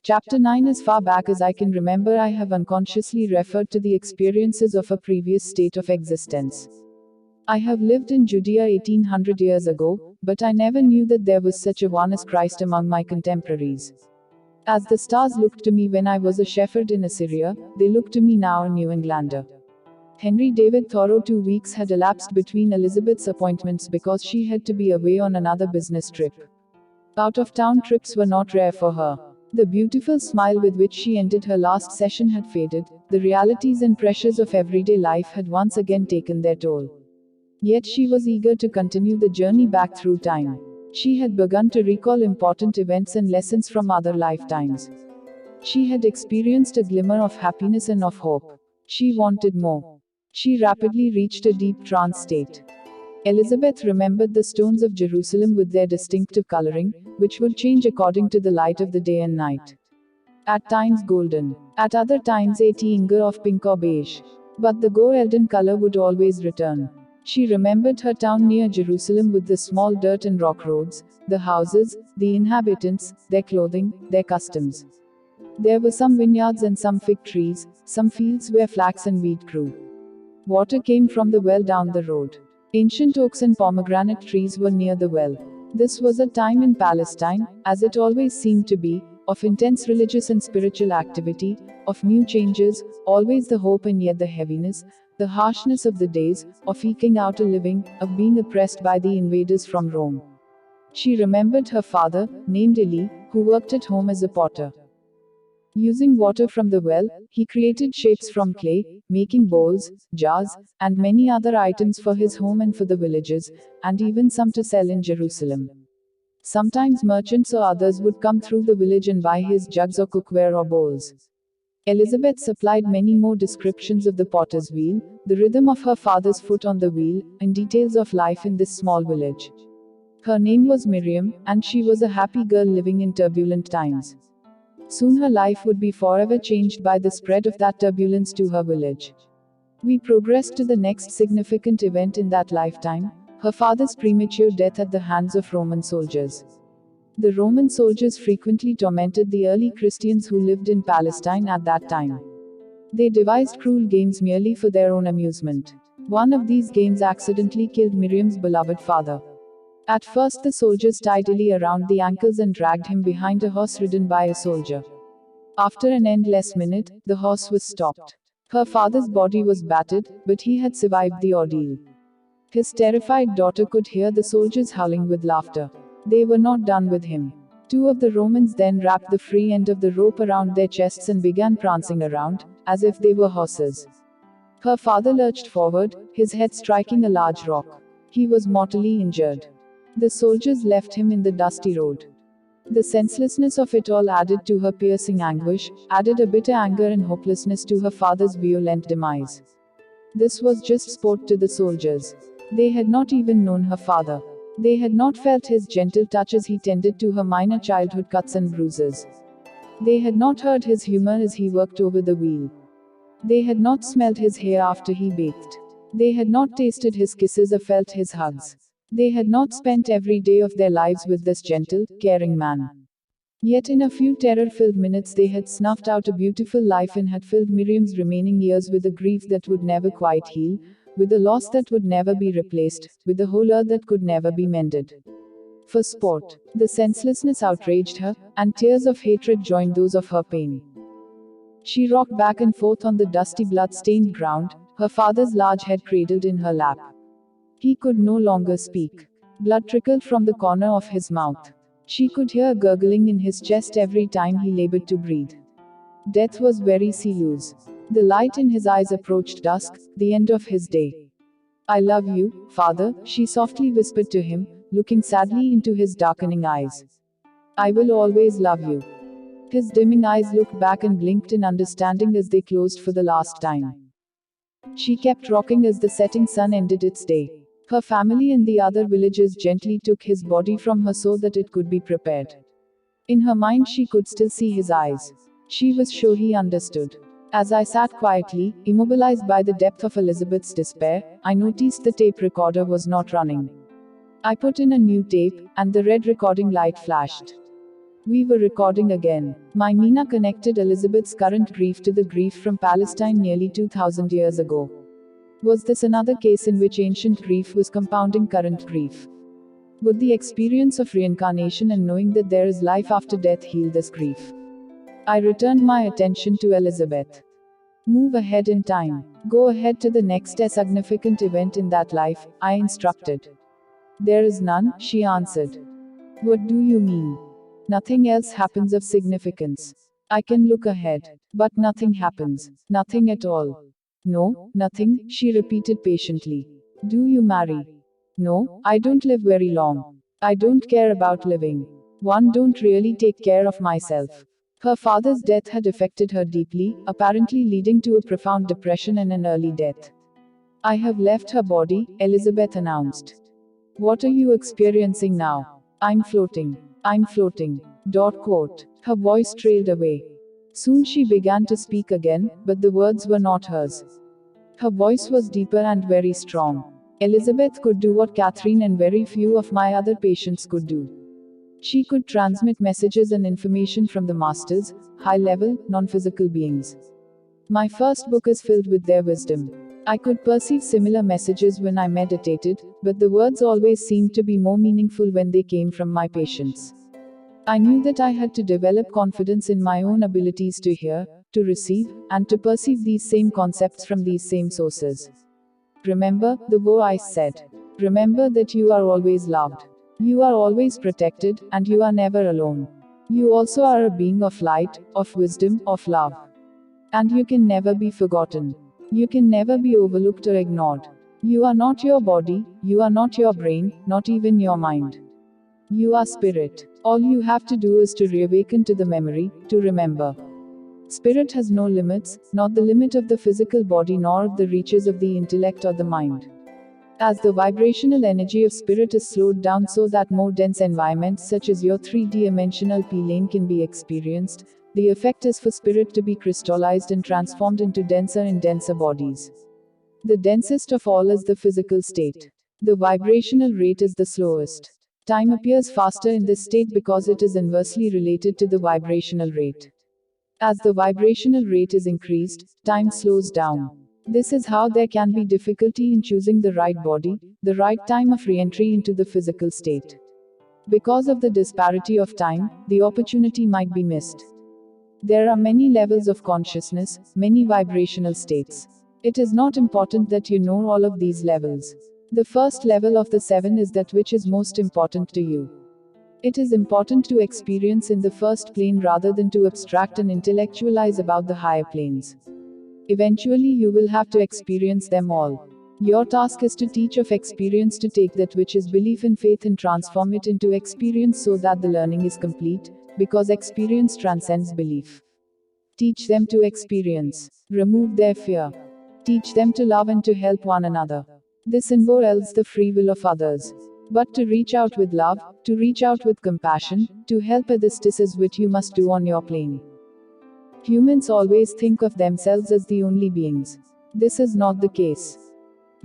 Chapter 9. As far back as I can remember, I have unconsciously referred to the experiences of a previous state of existence. I have lived in Judea 1800 years ago, but I never knew that there was such a one as Christ among my contemporaries. As the stars looked to me when I was a shepherd in Assyria, they look to me now, a New Englander. Henry David Thoreau. 2 weeks had elapsed between Elizabeth's appointments because she had to be away on another business trip. Out-of-town trips were not rare for her. The beautiful smile with which she ended her last session had faded, the realities and pressures of everyday life had once again taken their toll. Yet she was eager to continue the journey back through time. She had begun to recall important events and lessons from other lifetimes. She had experienced a glimmer of happiness and of hope. She wanted more. She rapidly reached a deep trance state. Elizabeth remembered the stones of Jerusalem with their distinctive coloring, which would change according to the light of the day and night. At times golden, at other times a tinge of pink or beige. But the golden color would always return. She remembered her town near Jerusalem with the small dirt and rock roads, the houses, the inhabitants, their clothing, their customs. There were some vineyards and some fig trees, some fields where flax and wheat grew. Water came from the well down the road. Ancient oaks and pomegranate trees were near the well. This was a time in Palestine, as it always seemed to be, of intense religious and spiritual activity, of new changes, always the hope and yet the heaviness, the harshness of the days, of eking out a living, of being oppressed by the invaders from Rome. She remembered her father, named Eli, who worked at home as a potter. Using water from the well, he created shapes from clay, making bowls, jars, and many other items for his home and for the villages, and even some to sell in Jerusalem. Sometimes merchants or others would come through the village and buy his jugs or cookware or bowls. Elizabeth supplied many more descriptions of the potter's wheel, the rhythm of her father's foot on the wheel, and details of life in this small village. Her name was Miriam, and she was a happy girl living in turbulent times. Soon her life would be forever changed by the spread of that turbulence to her village. We progressed to the next significant event in that lifetime, her father's premature death at the hands of Roman soldiers. The Roman soldiers frequently tormented the early Christians who lived in Palestine at that time. They devised cruel games merely for their own amusement. One of these games accidentally killed Miriam's beloved father. At first the soldiers tied Eli around the ankles and dragged him behind a horse ridden by a soldier. After an endless minute, the horse was stopped. Her father's body was battered, but he had survived the ordeal. His terrified daughter could hear the soldiers howling with laughter. They were not done with him. Two of the Romans then wrapped the free end of the rope around their chests and began prancing around, as if they were horses. Her father lurched forward, his head striking a large rock. He was mortally injured. The soldiers left him in the dusty road. The senselessness of it all added to her piercing anguish, added a bitter anger and hopelessness to her father's violent demise. This was just sport to the soldiers. They had not even known her father. They had not felt his gentle touch as he tended to her minor childhood cuts and bruises. They had not heard his humor as he worked over the wheel. They had not smelled his hair after he bathed. They had not tasted his kisses or felt his hugs. They had not spent every day of their lives with this gentle, caring man. Yet in a few terror-filled minutes they had snuffed out a beautiful life and had filled Miriam's remaining years with a grief that would never quite heal, with a loss that would never be replaced, with a hole that could never be mended. For sport, the senselessness outraged her, and tears of hatred joined those of her pain. She rocked back and forth on the dusty blood-stained ground, her father's large head cradled in her lap. He could no longer speak. Blood trickled from the corner of his mouth. She could hear a gurgling in his chest every time he labored to breathe. Death was very close. The light in his eyes approached dusk, the end of his day. "I love you, father," she softly whispered to him, looking sadly into his darkening eyes. "I will always love you." His dimming eyes looked back and blinked in understanding as they closed for the last time. She kept rocking as the setting sun ended its day. Her family and the other villagers gently took his body from her so that it could be prepared. In her mind she could still see his eyes. She was sure he understood. As I sat quietly, immobilized by the depth of Elizabeth's despair, I noticed the tape recorder was not running. I put in a new tape, and the red recording light flashed. We were recording again. My Mina connected Elizabeth's current grief to the grief from Palestine nearly 2000 years ago. Was this another case in which ancient grief was compounding current grief? Would the experience of reincarnation and knowing that there is life after death heal this grief? I returned my attention to Elizabeth. Move ahead in time. Go ahead to the next significant event in that life, I instructed. There is none, she answered. What do you mean? Nothing else happens of significance. I can look ahead. But nothing happens. Nothing at all. No, nothing, she repeated patiently. Do you marry? No, I don't live very long. I don't care about living. One don't really take care of myself. Her father's death had affected her deeply, apparently leading to a profound depression and an early death. I have left her body, Elizabeth announced. What are you experiencing now? I'm floating. I'm floating. Quote. Her voice trailed away. Soon she began to speak again, but the words were not hers. Her voice was deeper and very strong. Elizabeth could do what Catherine and very few of my other patients could do. She could transmit messages and information from the masters, high-level, non-physical beings. My first book is filled with their wisdom. I could perceive similar messages when I meditated, but the words always seemed to be more meaningful when they came from my patients. I knew that I had to develop confidence in my own abilities to hear, to receive, and to perceive these same concepts from these same sources. Remember, the voice said. Remember that you are always loved. You are always protected, and you are never alone. You also are a being of light, of wisdom, of love. And you can never be forgotten. You can never be overlooked or ignored. You are not your body, you are not your brain, not even your mind. You are spirit. All you have to do is to reawaken to the memory, to remember. Spirit has no limits, not the limit of the physical body nor of the reaches of the intellect or the mind. As the vibrational energy of spirit is slowed down so that more dense environments such as your 3D-dimensional plane can be experienced, the effect is for spirit to be crystallized and transformed into denser and denser bodies. The densest of all is the physical state. The vibrational rate is the slowest. Time appears faster in this state because it is inversely related to the vibrational rate. As the vibrational rate is increased, time slows down. This is how there can be difficulty in choosing the right body, the right time of re-entry into the physical state. Because of the disparity of time, the opportunity might be missed. There are many levels of consciousness, many vibrational states. It is not important that you know all of these levels. The first level of the 7 is that which is most important to you. It is important to experience in the first plane rather than to abstract and intellectualize about the higher planes. Eventually you will have to experience them all. Your task is to teach of experience, to take that which is belief and faith and transform it into experience so that the learning is complete, because experience transcends belief. Teach them to experience. Remove their fear. Teach them to love and to help one another. This involves the free will of others. But to reach out with love, to reach out with compassion, to help others, this is what you must do on your plane. Humans always think of themselves as the only beings. This is not the case.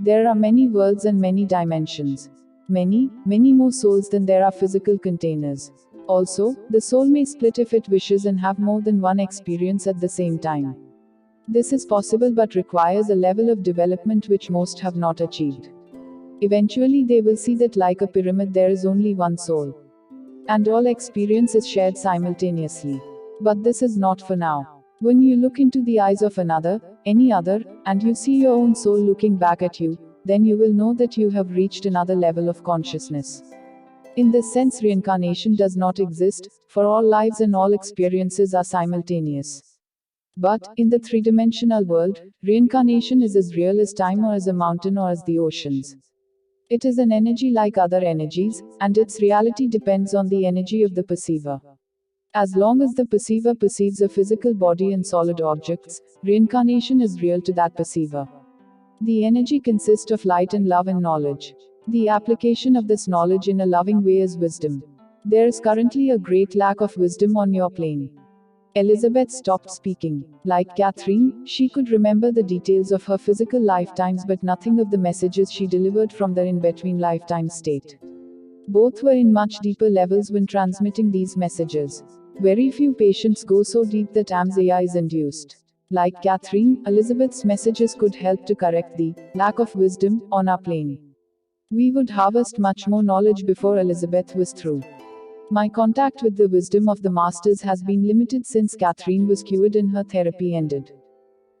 There are many worlds and many dimensions. Many more souls than there are physical containers. Also, the soul may split if it wishes and have more than one experience at the same time. This is possible but requires a level of development which most have not achieved. Eventually they will see that like a pyramid there is only one soul. And all experience is shared simultaneously. But this is not for now. When you look into the eyes of another, any other, and you see your own soul looking back at you, then you will know that you have reached another level of consciousness. In this sense, reincarnation does not exist, for all lives and all experiences are simultaneous. But, in the three-dimensional world, reincarnation is as real as time or as a mountain or as the oceans. It is an energy like other energies, and its reality depends on the energy of the perceiver. As long as the perceiver perceives a physical body and solid objects, reincarnation is real to that perceiver. The energy consists of light and love and knowledge. The application of this knowledge in a loving way is wisdom. There is currently a great lack of wisdom on your plane. Elizabeth stopped speaking. Like Catherine, she could remember the details of her physical lifetimes but nothing of the messages she delivered from the in-between lifetime state. Both were in much deeper levels when transmitting these messages. Very few patients go so deep that AMS-AI is induced. Like Catherine, Elizabeth's messages could help to correct the lack of wisdom on our plane. We would harvest much more knowledge before Elizabeth was through. My contact with the wisdom of the masters has been limited since Catherine was cured and her therapy ended.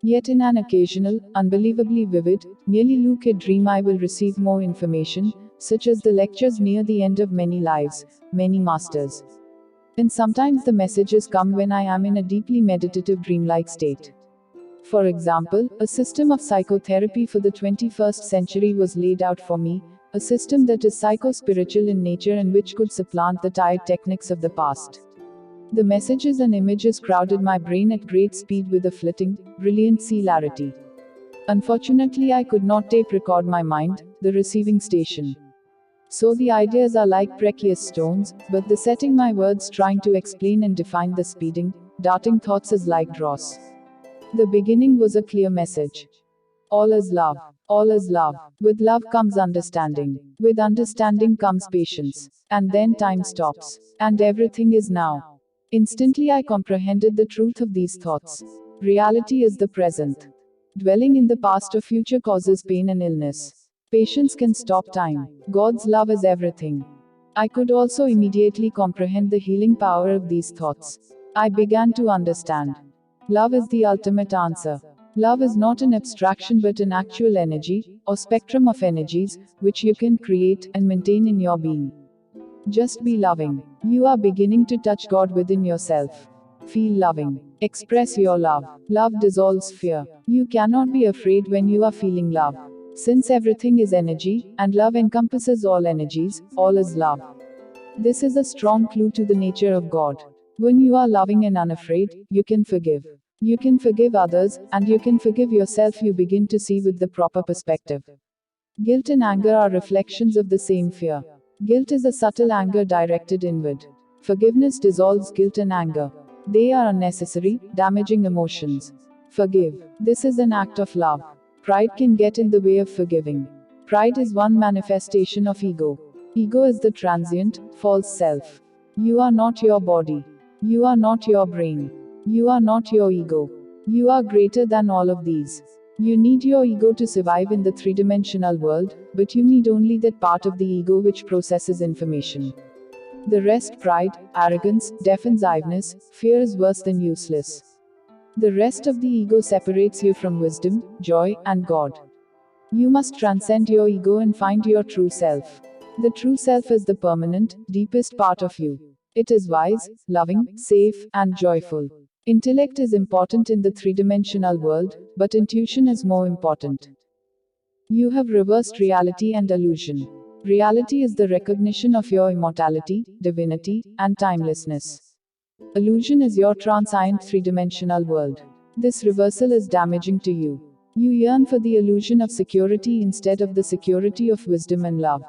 Yet in an occasional, unbelievably vivid, nearly lucid dream I will receive more information, such as the lectures near the end of many lives, many masters. And sometimes the messages come when I am in a deeply meditative dreamlike state. For example, a system of psychotherapy for the 21st century was laid out for me, a system that is psycho-spiritual in nature and which could supplant the tired techniques of the past. The messages and images crowded my brain at great speed with a flitting, brilliant celerity. Unfortunately, I could not tape record my mind, the receiving station. So the ideas are like precious stones, but the setting my words trying to explain and define the speeding, darting thoughts is like dross. The beginning was a clear message. All is love. All is love. With love comes understanding. With understanding comes patience. And then time stops. And everything is now. Instantly I comprehended the truth of these thoughts. Reality is the present. Dwelling in the past or future causes pain and illness. Patience can stop time. God's love is everything. I could also immediately comprehend the healing power of these thoughts. I began to understand. Love is the ultimate answer. Love is not an abstraction but an actual energy, or spectrum of energies, which you can create and maintain in your being. Just be loving. You are beginning to touch God within yourself. Feel loving. Express your love. Love dissolves fear. You cannot be afraid when you are feeling love. Since everything is energy, and love encompasses all energies, all is love. This is a strong clue to the nature of God. When you are loving and unafraid, you can forgive. You can forgive others, and you can forgive yourself. You begin to see with the proper perspective. Guilt and anger are reflections of the same fear. Guilt is a subtle anger directed inward. Forgiveness dissolves guilt and anger. They are unnecessary, damaging emotions. Forgive. This is an act of love. Pride can get in the way of forgiving. Pride is one manifestation of ego. Ego is the transient, false self. You are not your body. You are not your brain. You are not your ego. You are greater than all of these. You need your ego to survive in the three-dimensional world, but you need only that part of the ego which processes information. The rest, pride, arrogance, defensiveness, fear, is worse than useless. The rest of the ego separates you from wisdom, joy, and God. You must transcend your ego and find your true self. The true self is the permanent, deepest part of you. It is wise, loving, safe, and joyful. Intellect is important in the three-dimensional world, but intuition is more important. You have reversed reality and illusion. Reality is the recognition of your immortality, divinity, and timelessness. Illusion is your transient three-dimensional world. This reversal is damaging to you. You yearn for the illusion of security instead of the security of wisdom and love.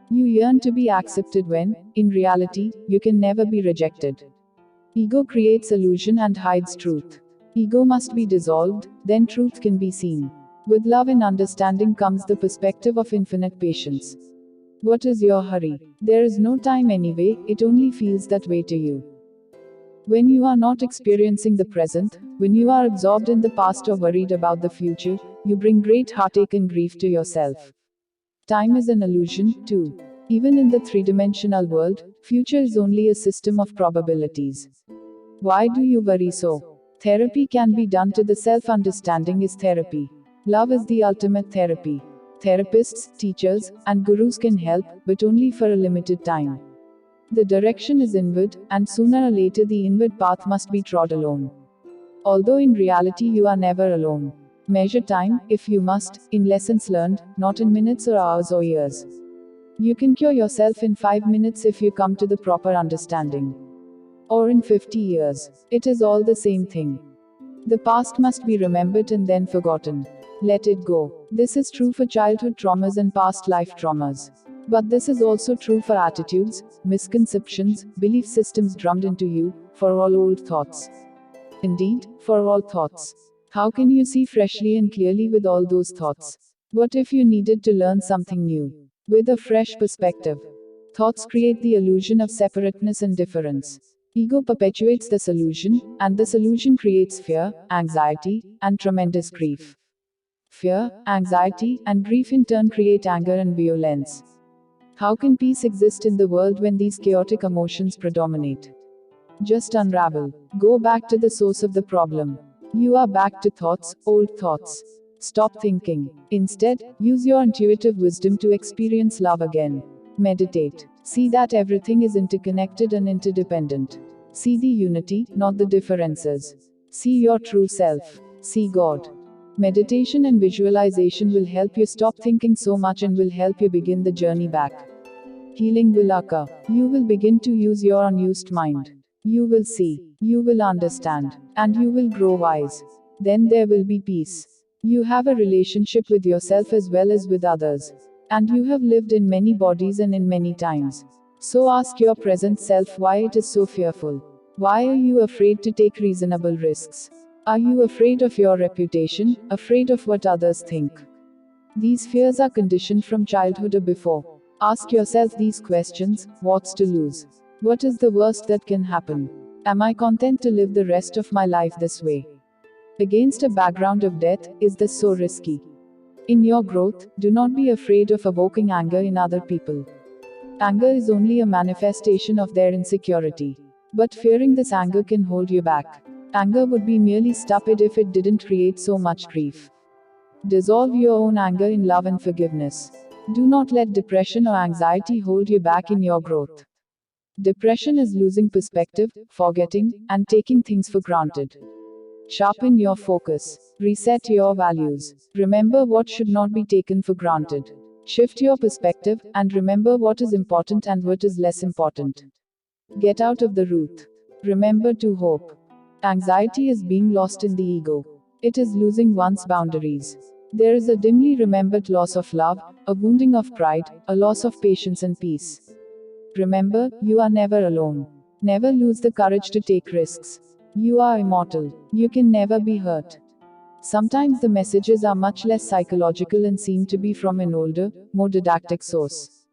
You yearn to be accepted when, in reality, you can never be rejected. Ego creates illusion and hides truth. Ego must be dissolved, then truth can be seen. With love and understanding comes the perspective of infinite patience. What is your hurry? There is no time anyway, it only feels that way to you. When you are not experiencing the present, when you are absorbed in the past or worried about the future, you bring great heartache and grief to yourself. Time is an illusion, too. Even in the three-dimensional world, future is only a system of probabilities. Why do you worry so? Therapy can be done to the self-understanding is therapy. Love is the ultimate therapy. Therapists, teachers, and gurus can help, but only for a limited time. The direction is inward, and sooner or later the inward path must be trod alone. Although in reality you are never alone. Measure time, if you must, in lessons learned, not in minutes or hours or years. You can cure yourself in 5 minutes if you come to the proper understanding. Or in 50 years. It is all the same thing. The past must be remembered and then forgotten. Let it go. This is true for childhood traumas and past life traumas. But this is also true for attitudes, misconceptions, belief systems drummed into you, for all old thoughts. Indeed, for all thoughts. How can you see freshly and clearly with all those thoughts? What if you needed to learn something new? With a fresh perspective. Thoughts create the illusion of separateness and difference. Ego perpetuates this illusion, and this illusion creates fear, anxiety, and tremendous grief. Fear, anxiety, and grief in turn create anger and violence. How can peace exist in the world when these chaotic emotions predominate? Just unravel. Go back to the source of the problem. You are back to thoughts, old thoughts. Stop thinking. Instead, use your intuitive wisdom to experience love again. Meditate. See that everything is interconnected and interdependent. See the unity, not the differences. See your true self. See God. Meditation and visualization will help you stop thinking so much and will help you begin the journey back. Healing will occur. You will begin to use your unused mind. You will see. You will understand. And you will grow wise. Then there will be peace. You have a relationship with yourself as well as with others. And you have lived in many bodies and in many times. So ask your present self why it is so fearful. Why are you afraid to take reasonable risks? Are you afraid of your reputation, afraid of what others think? These fears are conditioned from childhood or before. Ask yourself these questions: what's to lose? What is the worst that can happen? Am I content to live the rest of my life this way? Against a background of death, is this so risky? In your growth, do not be afraid of evoking anger in other people. Anger is only a manifestation of their insecurity. But fearing this anger can hold you back. Anger would be merely stupid if it didn't create so much grief. Dissolve your own anger in love and forgiveness. Do not let depression or anxiety hold you back in your growth. Depression is losing perspective, forgetting, and taking things for granted. Sharpen your focus. Reset your values. Remember what should not be taken for granted. Shift your perspective, and remember what is important and what is less important. Get out of the root. Remember to hope. Anxiety is being lost in the ego. It is losing one's boundaries. There is a dimly remembered loss of love, a wounding of pride, a loss of patience and peace. Remember, you are never alone. Never lose the courage to take risks. You are immortal. You can never be hurt. Sometimes the messages are much less psychological and seem to be from an older, more didactic source.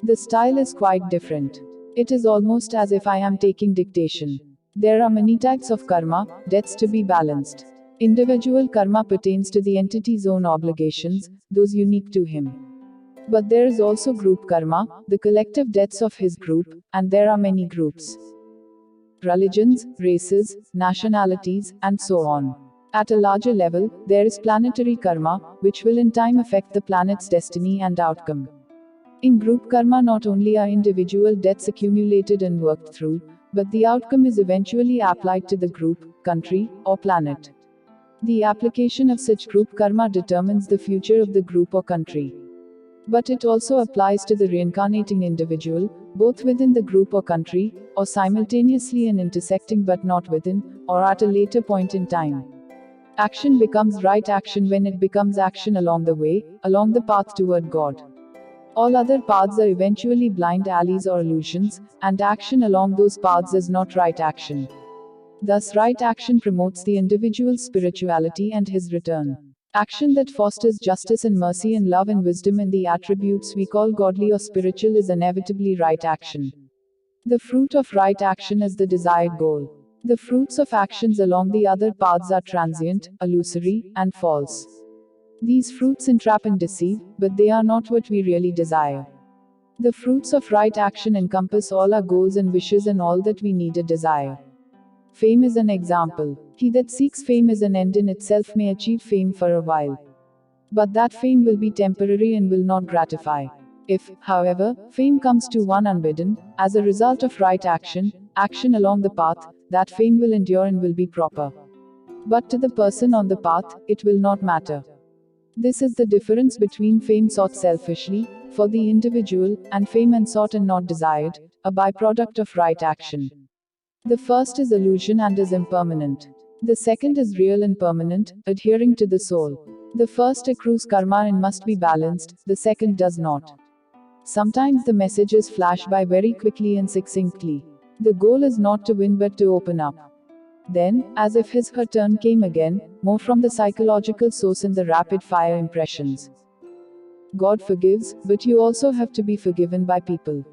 The style is quite different. It is almost as if I am taking dictation. There are many types of karma, debts to be balanced. Individual karma pertains to the entity's own obligations, those unique to him. But there is also group karma, the collective debts of his group, and there are many groups. Religions, races, nationalities, and so on. At a larger level, there is planetary karma, which will in time affect the planet's destiny and outcome. In group karma, not only are individual debts accumulated and worked through, but the outcome is eventually applied to the group, country, or planet. The application of such group karma determines the future of the group or country. But it also applies to the reincarnating individual, both within the group or country, or simultaneously and intersecting but not within, or at a later point in time. Action becomes right action when it becomes action along the way, along the path toward God. All other paths are eventually blind alleys or illusions, and action along those paths is not right action. Thus, right action promotes the individual's spirituality and his return. Action that fosters justice and mercy and love and wisdom in the attributes we call godly or spiritual is inevitably right action. The fruit of right action is the desired goal. The fruits of actions along the other paths are transient, illusory, and false. These fruits entrap and deceive, but they are not what we really desire. The fruits of right action encompass all our goals and wishes and all that we need or desire. Fame is an example. He that seeks fame as an end in itself may achieve fame for a while. But that fame will be temporary and will not gratify. If, however, fame comes to one unbidden, as a result of right action, action along the path, that fame will endure and will be proper. But to the person on the path, it will not matter. This is the difference between fame sought selfishly, for the individual, and fame unsought and not desired, a byproduct of right action. The first is illusion and is impermanent. The second is real and permanent, adhering to the soul. The first accrues karma and must be balanced, the second does not. Sometimes the messages flash by very quickly and succinctly. The goal is not to win but to open up. Then, as if her turn came again, more from the psychological source in the rapid-fire impressions. God forgives, but you also have to be forgiven by people.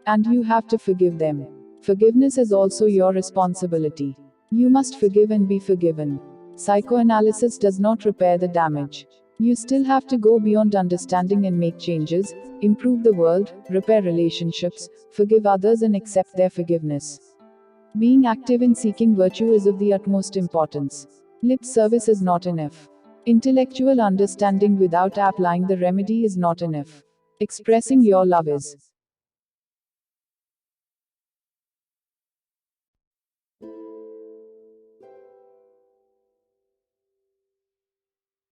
And you have to forgive them. Forgiveness is also your responsibility. You must forgive and be forgiven. Psychoanalysis does not repair the damage. You still have to go beyond understanding and make changes, improve the world, repair relationships, forgive others, and accept their forgiveness. Being active in seeking virtue is of the utmost importance. Lip service is not enough. Intellectual understanding without applying the remedy is not enough. Expressing your love is.